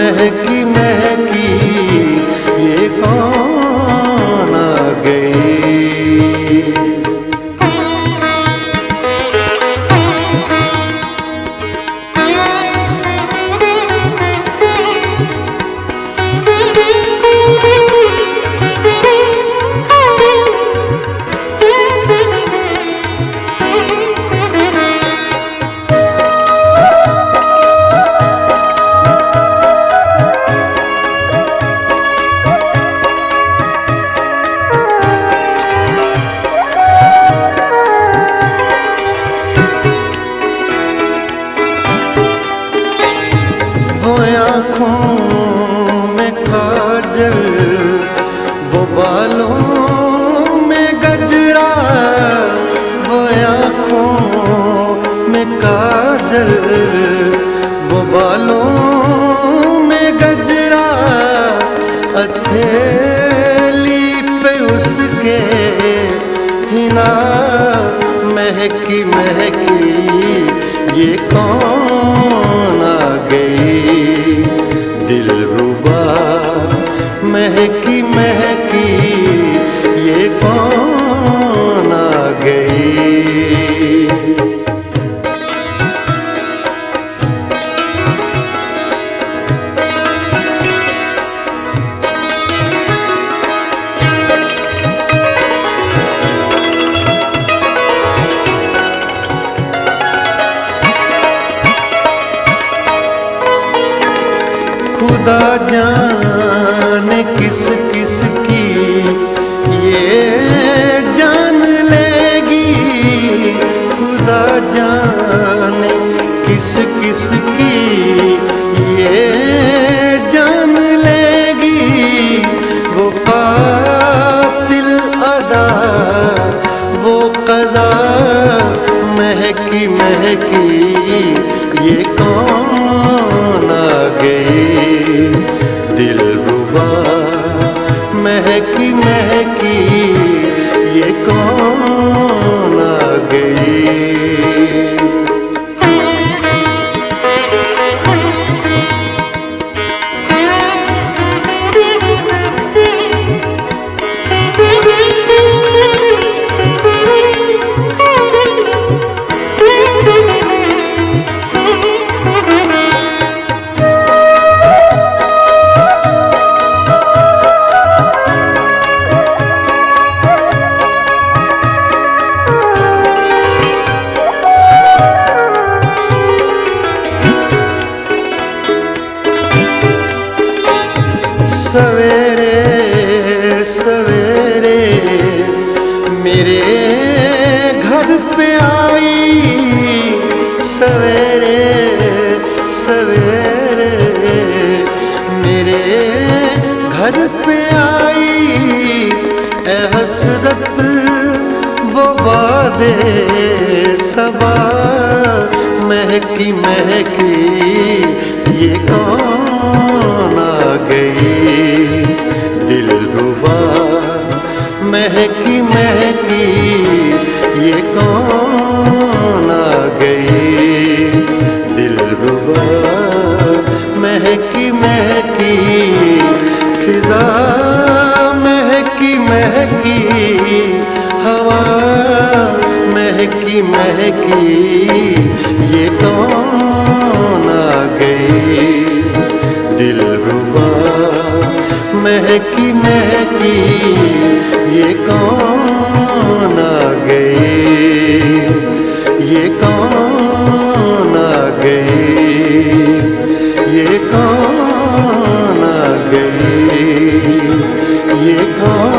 महकी महकी ये कौन आ गई। वो आँखों में काजल, वो बालों में गजरा, वो आँखों में काजल, वो बालों में गजरा, हथेली पे उसके हिना, महकी महकी ये कौन आ गई। दिलरुबा महकी महकी ये कौन आ गई। खुदा जाने किस किस की ये जान लेगी। खुदा जाने किस किस की ये जान लेगी। वो कातिल अदा वो क़ज़ा महकी महकी ये कौन आ गई। दिलरुबा महकी महकी ये कौन आ गई। सवेरे सवेरे मेरे घर पे आई। सवेरे सवेरे मेरे घर पे आई। ए हसरत वो वादे सबा महकी महकी ये कौन आ गई। दिलरुबा महकी महकी ये कौन आ गई। दिलरुबा महकी महकी फिजा महकी महकी हवा महकी महकी ये कौन आ गई। दिलरुबा महकी महकी ये कौन आ गई। ये कौन आ गई। ये कौन आ गई। ये कौन